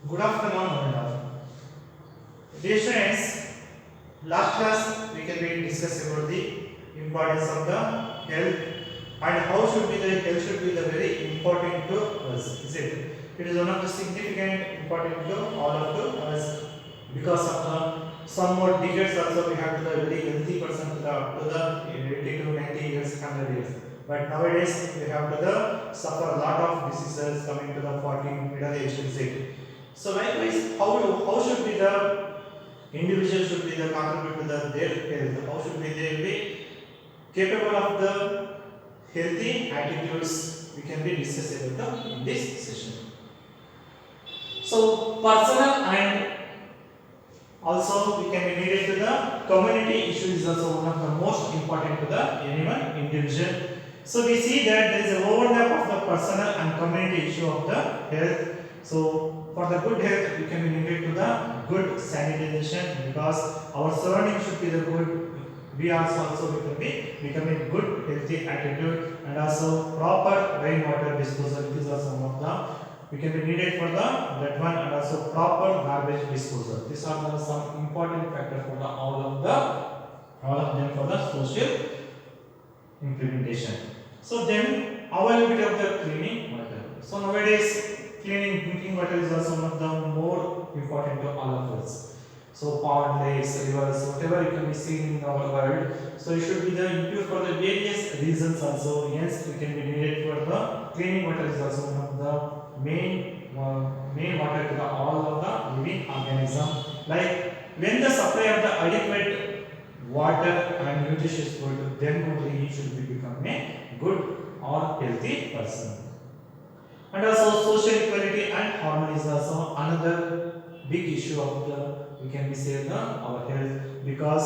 Good afternoon, one and all. Dear students, last class we can be discuss about the importance of the health and how should be the health should be the very important to us. Is it? It is one of the significant important to all of us because of the some more decades also we have to the very healthy person to the up to the 80 to 90 years, 100 years. But nowadays we have to the suffer a lot of diseases coming to the 40 middle age. Is it? So likewise, how should be the individual should be the contribute to the their health? How should be they be capable of the healthy attitudes? We can be discuss about in this session. So personal and also we can be needed to the community issue is also one of the most important to the anyone individual. So we see that there is a overlap of the personal and community issue of the health. So for the good health, we can be needed to the good sanitation because our surrounding should be the good. We also we can be becoming good healthy attitude and also proper rainwater disposal. These are some of the we can be needed for the that one and also proper garbage disposal. These are the some important factor for the all of them for the social implementation. So then availability of the cleaning water. So nowadays cleaning drinking water is also one of the more important to all of us. So pond, lakes, rivers, whatever you can be seen in our world. So it should be the impure for the various reasons also. Yes, we can be needed for the cleaning water is also one of the main water to the all of the living organism. Like when the supply of the adequate water and nutritious food, then only he should be become a good or healthy person. And also social equality and harmony is also another big issue of the we can be say the our health because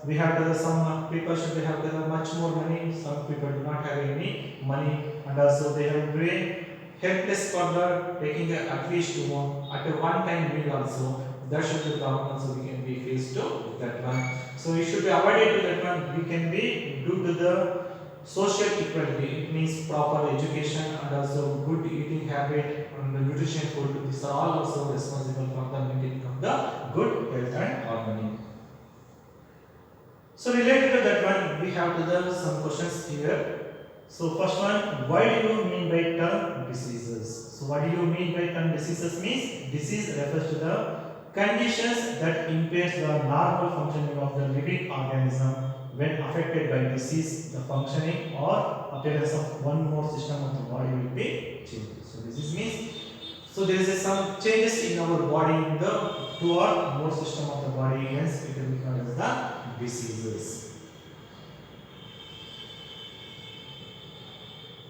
we have the some people should have the much more money, some people do not have any money and also they have very helpless for the taking at least one at a one time meal also that should be problem also we can be faced to that one. So we should be avoided to that one. We can be due to the social equality. It means proper education and also good eating habit and the nutrition food. These are all also responsible for the maintaining of the good health and harmony. So related to that one, we have to the some questions here. So first one, why do you mean by term diseases? So what do you mean by term diseases means disease refers to the conditions that impairs the normal functioning of the living organism. When affected by disease, the functioning or appearance of one more system of the body will be changed. So this means so there is some changes in our body in the two or more system of the body, hence it will become as the diseases.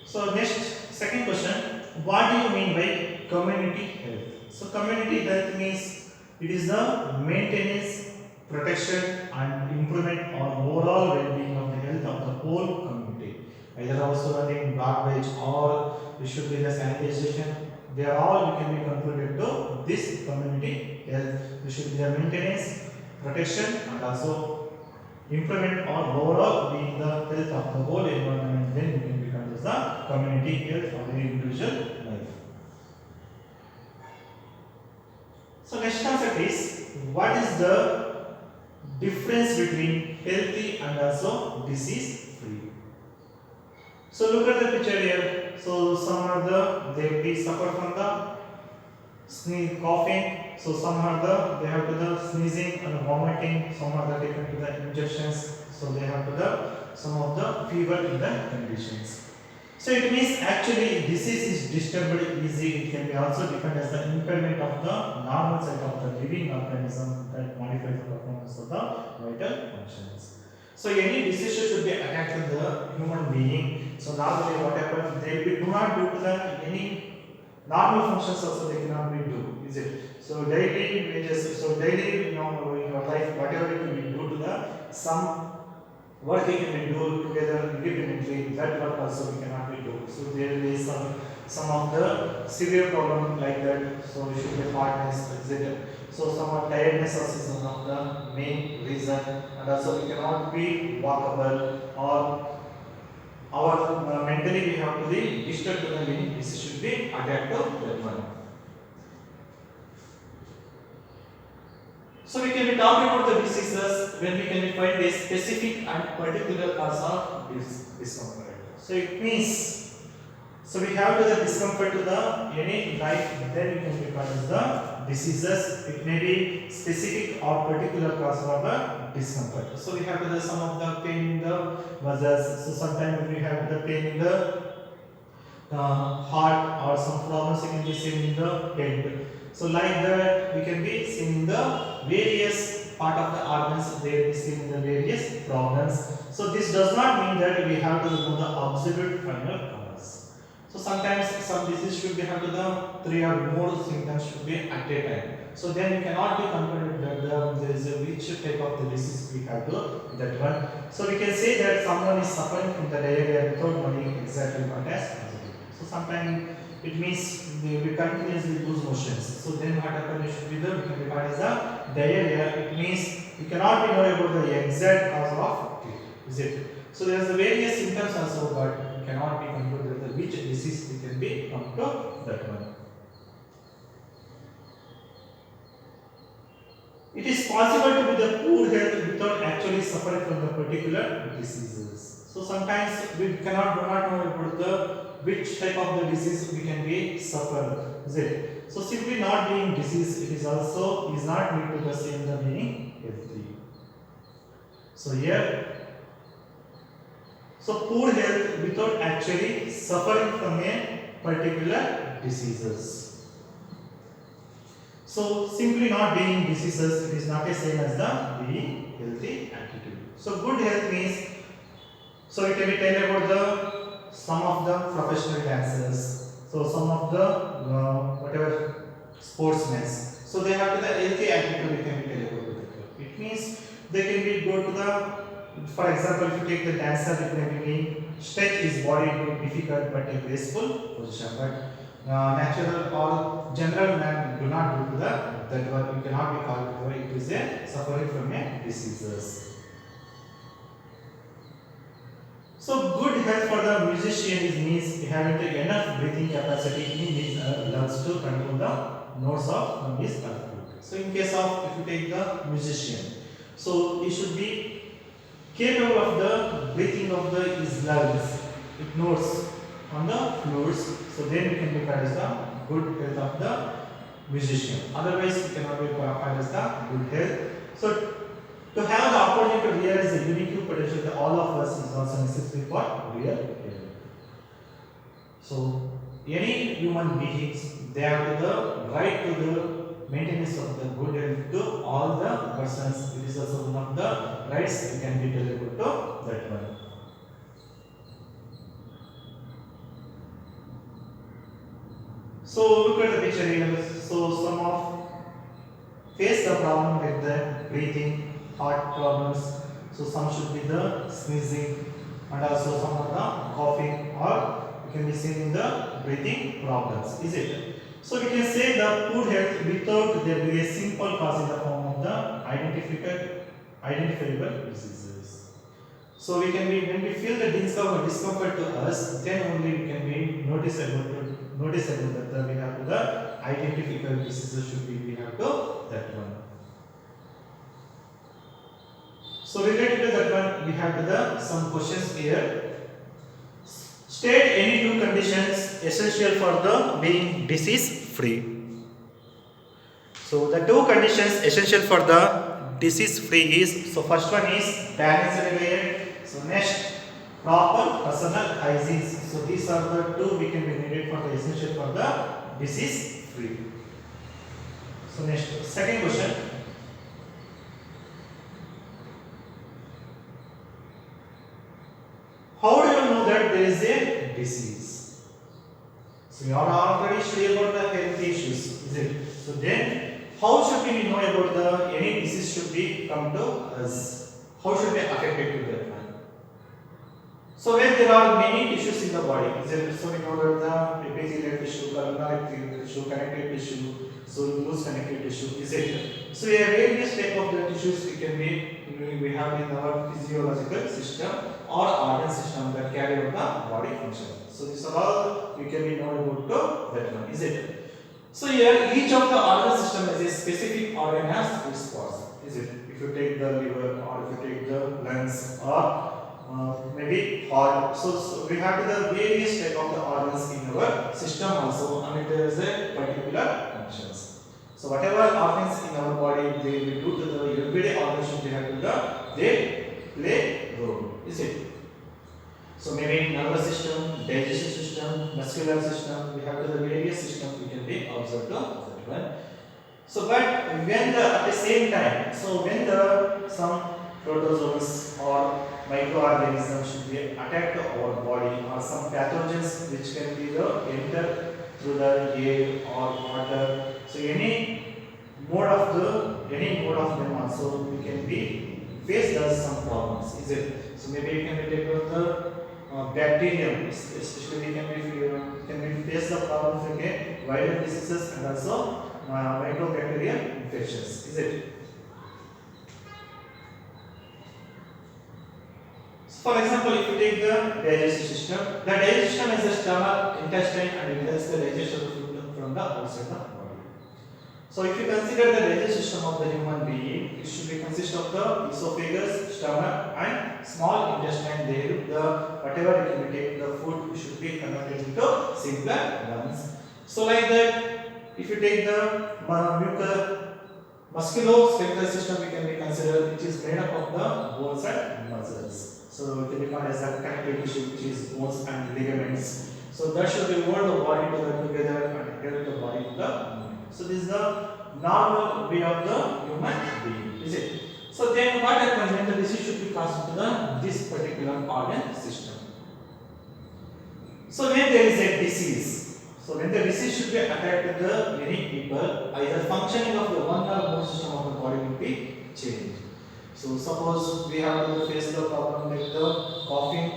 So next second question, what do you mean by community health? So community health means it is the maintenance, protection and improvement or overall well-being of the health of the whole community. Either also running garbage or it should be the sanitation. They are all we can be concluded to this community health. It should be the maintenance, protection and also improvement or overall being the health of the whole environment. Then we can become as the community health of the individual life. So next concept is what is the difference between healthy and also disease free. So look at the picture here. So some are they suffer from the coughing. So some are they have to the sneezing and vomiting. Some are taken to the injections. So they have to the some of the fever in the conditions. So it means actually disease is disturbed easy. It can be also defined as the impairment of the normal cycle of the living organism that modifies the performance of the vital functions. So any disease should be attacked to the human being. So normally what happens, they do not do to the any normal functions also they cannot be do. Is it? So daily wages, so daily in your life, whatever you can do to the some work you can do together independently, that work also we cannot be do. So there is some of the severe problem like that. So we should be hardness, etc. So some of tiredness also is one of the main reason, and also we cannot be walkable or our mentally we have to be disturbed to the living. This should be adapted to that one. So we can be talking about the diseases when we can find a specific and particular cause of discomfort. So it means, so we have to the discomfort to the any life, then we can refer as the diseases. It may be specific or particular cause of the discomfort. So we have to the some of the pain in the muscles. So sometimes we have the pain in the heart, or some problems you can be seen in the head. So like that we can be seen in the various part of the organs, they will be seen in the various problems. So this does not mean that we have to know the absolute final cause. So sometimes some disease should be have to the 3 or more symptoms should be at a time. So then we cannot be concluded that there is a which type of the disease we have to that one. So we can say that someone is suffering from the diarrhea without knowing exactly what has caused it. So sometimes it means we continuously lose motions. So then what happens should be the we can regard as the diarrhea. It means we cannot be know about the exact cause of it. Is it? So there is the various symptoms also, but we cannot be concluded that which disease we can be come to that one. It is possible to be the poor health without actually suffering from the particular diseases. So sometimes we do not know about the which type of the disease we can be suffer. Is it? So simply not being disease, it is also is not lead to the same the being healthy. So here, so poor health without actually suffering from a particular diseases. So simply not being diseases, it is not the same as the being healthy attitude. So good health means, so we can be tell about the some of the professional dancers, so some of the whatever sportsmen. So they have to the healthy attitude we can be tell about that. It means they can be go to the, for example, if you take the dancer, it may be stretch his body to difficult but a graceful position. But natural or general man do not do that one, you cannot be called for it is a suffering from a diseases. So good health for the musician is means having enough breathing capacity in his lungs to control the notes of his output. So in case of if you take the musician, so he should be capable of the breathing of the his lungs, it notes on the floors. So then we can be called as the good health of the musician. Otherwise we cannot be called as the good health. So to have the opportunity to realize the unique potential that all of us is also necessary for real health. So any human beings, they have the right to the maintenance of the good health to all the persons. It is also one of the rights we can be delivered to that one. So look at the picture here. So some of face the problem with the breathing, heart problems. So some should be the sneezing, and also some of the coughing, or you can be seen in the breathing problems. Is it? So we can say the poor health without there be a simple cause in the form of the identifiable diseases. So we can be when we feel the discomfort to us, then only we can be noticeable that we have to the identifiable diseases should be we have to that one. So related to that one, we have to the some questions here. State any two conditions essential for the being disease free. So the two conditions essential for the disease free is, so first one is balanced diet. So next, proper personal hygiene. So these are the two we can be needed for the essential for the disease free. So next, second question. How do you know that there is a disease? So you are already studying about the health issues, is it? So then, how should we know about the any disease should be come to us? How should we affected to that one? So when there are many tissues in the body, is it? So we know that the epithelial tissue, columnar tissue, connective tissue, so loose connective tissue, is it? So we have various type of the tissues we have in our physiological system or organ system that carry out the body function. So these are all we can be known about to that one, is it? So here each of the organ system has a specific organ has its parts. is it? If you take the liver or if you take the lungs or maybe heart. So we have the various type of the organs in our system also, and it is a particular functions. So whatever organs in our body they will do to the everyday organs they have to they play role, is it? So maybe nervous system, digestive system, muscular system, we have the various systems we can be observed to that one. So but when the at the same time, so when the some protozoans or microorganisms should be attacked to our body or some pathogens which can be the enter through the air or water. So any mode of them also we can be face some problems, is it? So maybe you can be take out the bacterium, especially can be face the problems okay, viral diseases and also microbacterial infections, is it? So for example, if you take the digestive system, the digestive system is the stomach, intestine, and it does the digestion of food from the outside of the body. So if you consider the digestive system of the human being, it should be consist of the esophagus, stomach, and small intestine. There, the whatever you can take the food should be converted into simpler ones. So like that, if you take the musculoskeletal system, we can be considered which is made up of the bones and muscles. So it can be called as the connective tissue, which is bones and ligaments. So that should be hold the body together and help the body to the movement. So this is the normal way of the human being, is it? So then what happens when the disease should be caused to this particular organ system? So when there is a disease, so when the disease should be attacked to the many people, either functioning of the one or more system of the body will be changed. So suppose we have to face the problem like the coughing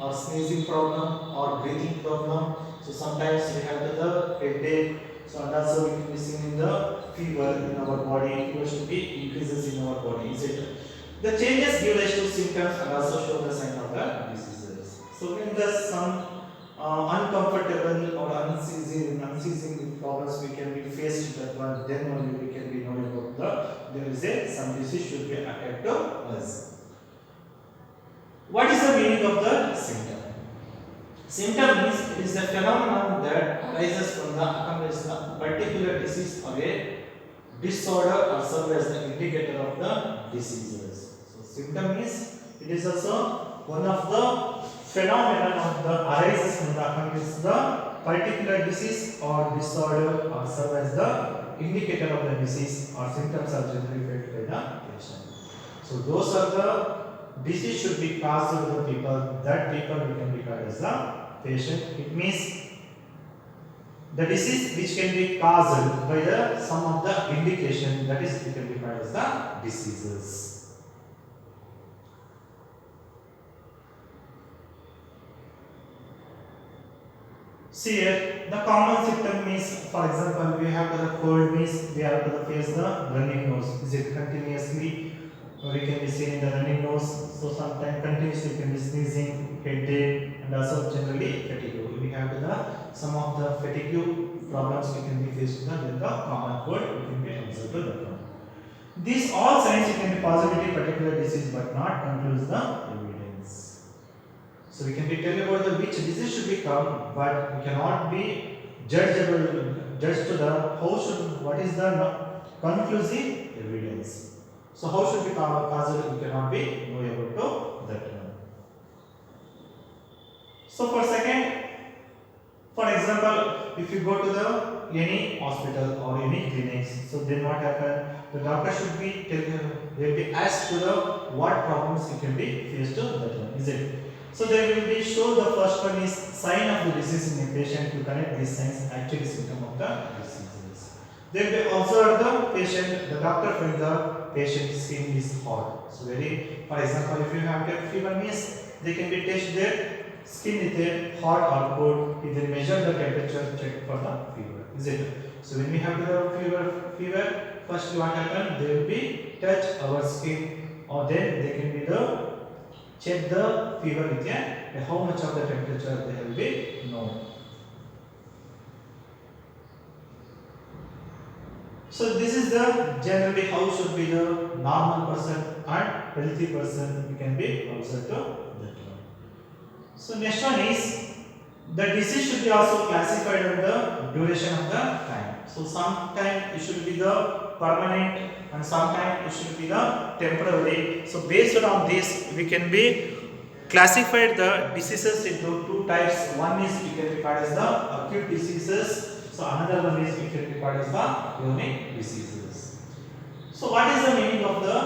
or sneezing problem or breathing problem. So sometimes we have the headache. So and also we can be seen in the fever in our body. Fever should be increases in our body, is it? The changes give rise to symptoms and also show the sign of the diseases. So when the some uncomfortable or unceasing problems we can be faced with that one, then only we can be knowing about there is some disease should be attacked to us. What is the meaning of the symptom? Symptom means it is a phenomenon that arises from the accompaniment of particular disease or a disorder or serve as the indicator of the diseases. So symptom means it is also one of the phenomenon of the arises from the accompaniment the particular disease or disorder or serve as the indicator of the disease or symptoms are generally felt by the patient. So those are the disease should be caused to the people, that people we can be called as the patient. It means the disease which can be caused by the some of the indication, that is we can be called as the diseases. See here, the common symptom means, for example, we have the cold means we have to face the running nose. Is it continuously? We can be seeing the running nose. So sometimes continuously can be sneezing, headache, and also generally fatigue. We have the some of the fatigue problems we can be faced with the common cold. We can be observed to that one. These all signs can be positive particular disease, but not concludes the evidence. So we can be tell about the which disease should be come, but we cannot be judged to the how should what is the conclusive evidence. So how should be caused? We cannot be know about to that one. So for second, for example, if you go to the any hospital or any clinics, so then what happen? The doctor should be they will be asked to the what problems you can be faced to that one. Is it? So they will be show the first one is sign of the disease in a patient to connect these signs actually symptom of the diseases. They will observe the patient, the doctor felt the patient's skin is hot. So for example, if you have a fever means they can be test their skin is it hot or cold. He will measure the temperature, check for the fever. Is it? So when we have the fever, first what happen? They will be touch our skin, or then they can be the check the fever with how much of the temperature they will be known. So this is the generally how should be the normal person and healthy person we can be observed to that one. So next one is the disease should be also classified on the duration of the time. So sometime it should be the permanent and sometime it should be the temporary. So based on this we can be classified the diseases into two types. One is we can record as the acute diseases. So another one is we can record as the chronic diseases. So what is the meaning of the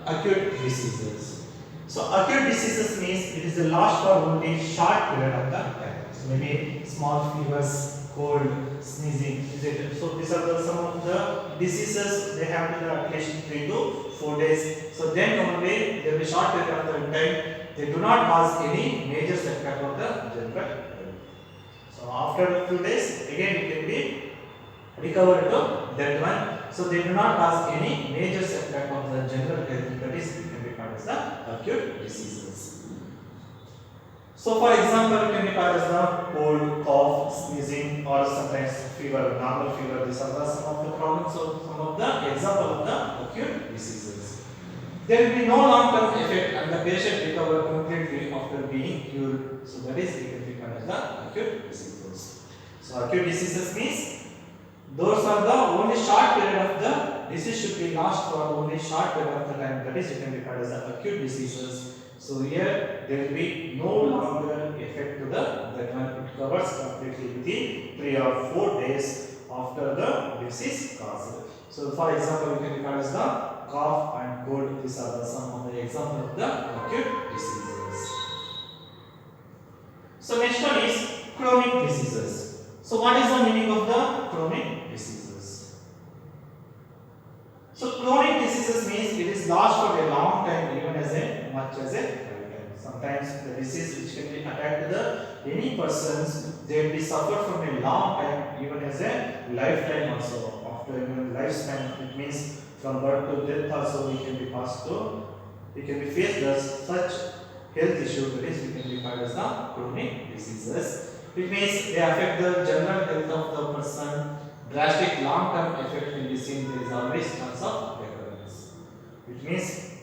acute diseases? So acute diseases means it is the last for only short period of the time. So maybe small fevers, cold, sneezing, etc. So these are some of the diseases. They have to at least 3 to 4 days. So then only there will be short period of the time. They do not cause any major setback of the general health. So after a few days again it can be recovered to that one. So they do not cause any major setback of the general health. That is it can be called as the acute diseases. So for example, it can be called as the cold, cough, sneezing, or sometimes fever, normal fever. These are some of the problems. So some of the example of the acute diseases. There will be no long-term effect and the patient recover completely after being cured. So that is it can be called as the acute diseases. So acute diseases means those are the only short period of the disease should be last for only short period of the time. That is it can be called as the acute diseases. So here there will be no longer effect to the that one. It covers completely within 3 or 4 days after the disease caused. So for example, we can record as the cough and cold. These are some of the examples of the acute diseases. So next one is chronic diseases. So what is the meaning of the chronic diseases? So chronic diseases means it is last for a long time, even as a much as a lifetime. Sometimes the disease which can be attacked to the any persons, they will be suffered from a long time, even as a lifetime also. After even lifespan, it means from birth to death also we can be passed to, we can be faced as such health issue. That is we can be called as the chronic diseases. It means they affect the general health of the person. Drastic long-term effect can be seen. There is always chance of recurrence. It means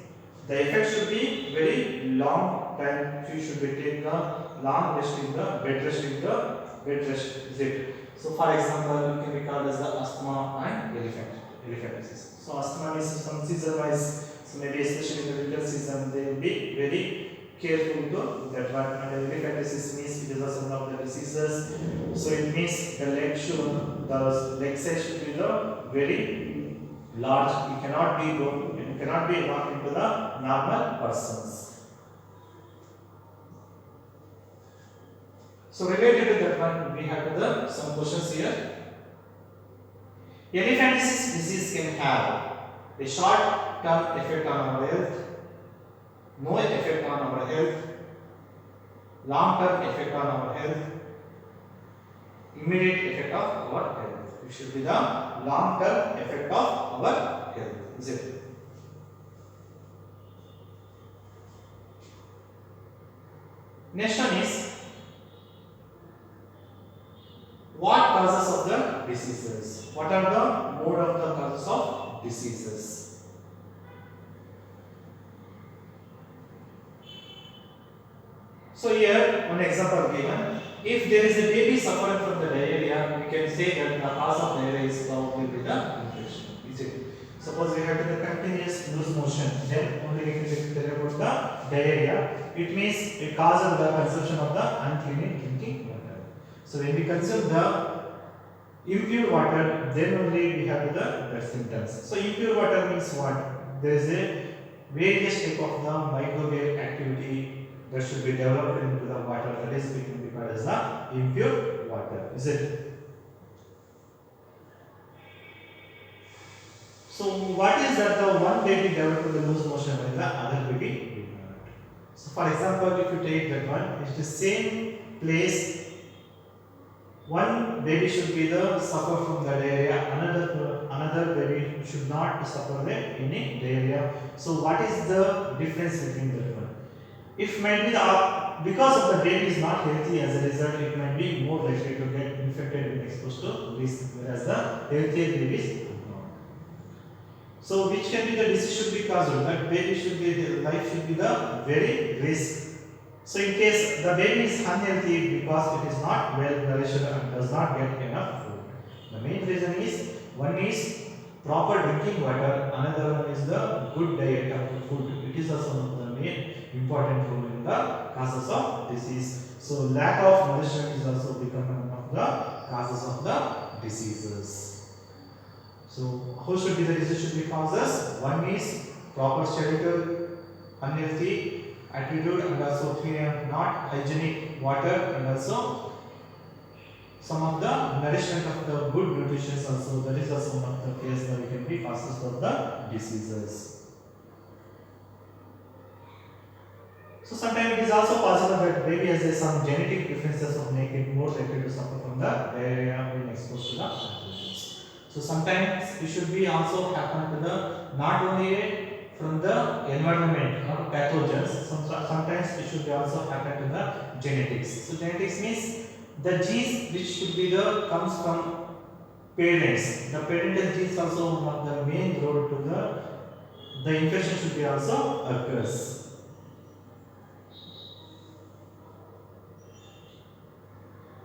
the effect should be very long time. You should be taking a long rest in the bed rest in the bed rest. Is it? So for example, you can be called as the asthma and elephantiasis. So asthma is some season wise. So maybe especially in the winter season, they will be very careful to that one. And elephantiasis means it is also one of the diseases. So it means the leg should, the leg size should be the very large. You cannot be walked into the normal persons. So related to that one, we have some questions here. Elephantiasis disease can have a short-term effect on our health, no effect on our health, long-term effect on our health, immediate effect of our health. It should be the long-term effect of our health. Is it? Next one is what causes of the diseases? What are the mode of the causes of diseases? So here one example given. If there is a baby suffering from the diarrhea, we can say that the cause of diarrhea is probably the infection. Is it? Suppose we have the continuous loose motion, then only we can tell about the diarrhea. It means a cause of the consumption of the unclean drinking water. So when we consume the impure water, then only we have the symptoms. So impure water means what? There is a various type of the microbial activity that should be developed into the water. That is we can be called as the impure water. Is it? So what is that the one baby developed the loose motion while the other baby did not? So for example, if you take that one, it's the same place. One baby should be the suffer from the diarrhea, another baby should not suffer the any diarrhea. So what is the difference between that one? If might be the because of the baby is not healthy, as a result it might be more likely to get infected and exposed to risk, whereas the healthier babies do not. So which can be the disease should be caused? That baby should be, the life should be the very risk. So in case the baby is unhealthy because it is not well nourished and does not get enough food. The main reason is, one is proper drinking water, another one is the good diet of the food. It is also one of the main important role in the causes of disease. So lack of nourishment is also becoming one of the causes of the diseases. So how should be the disease should be causes? One is proper skeletal, unhealthy attitude, and also clean, not hygienic water, and also some of the nourishment of the good nutrition also. That is also one of the case that can be causes of the diseases. So sometimes it is also possible that baby has some genetic differences of make it more likely to suffer from the diarrhea when exposed to the pathogens. So sometimes it should be also happen to the not only from the environment, not pathogens. Sometimes it should be also happen to the genetics. So genetics means the genes which should be the comes from parents. The parental genes also one of the main role to the infection should be also occurs.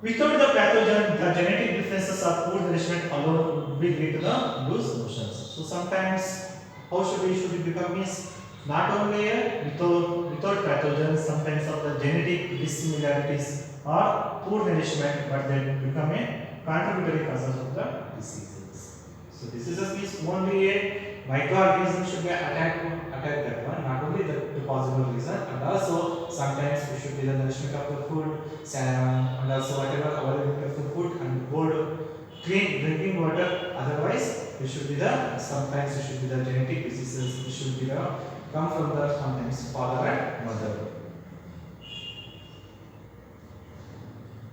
Without the pathogen, the genetic differences of poor nourishment alone would be lead to the loose motions. So sometimes how should it become is not only without pathogens, sometimes of the genetic dissimilarities or poor nourishment, but they become a contributory causes of the diseases. So diseases means only a microorganism should be attack that one, not only the possible reason, and also sometimes it should be the nourishment of the food, and also whatever availability of the food and good clean drinking water. Otherwise it should be the sometimes it should be the genetic diseases, it should be the come from the sometimes father and mother.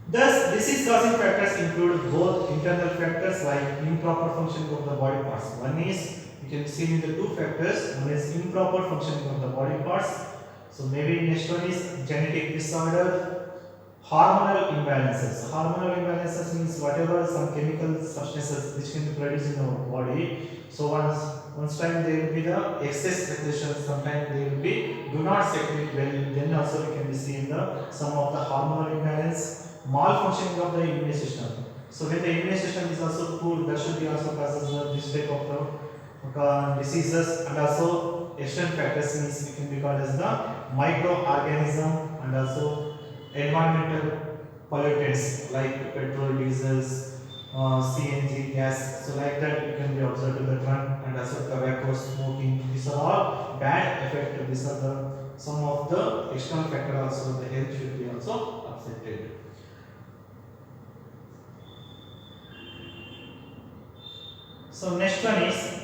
Thus, disease causing factors include both internal factors like improper functioning of the body parts. One is, you can see in the two factors, one is improper functioning of the body parts. So maybe next one is genetic disorder, hormonal imbalances. Hormonal imbalances means whatever some chemical substances which can be produced in our body. So once time there will be the excess secretion, sometimes there will be do not secrete well. Then also we can be seeing the some of the hormonal imbalance, malfunctioning of the immune system. So when the immune system is also poor, that should be also causes this type of the diseases. And also external factors means it can be called as the microorganism and also environmental pollutants like petrol, diesels, CNG gas. So like that you can be observed to the front, and also tobacco, smoking. These are all bad effect. These are the some of the external factor also. The health should be also affected. So next one is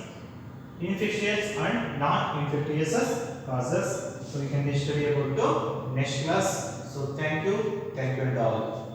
infectious and non-infectious causes. So we can study about the next class. So thank you and all.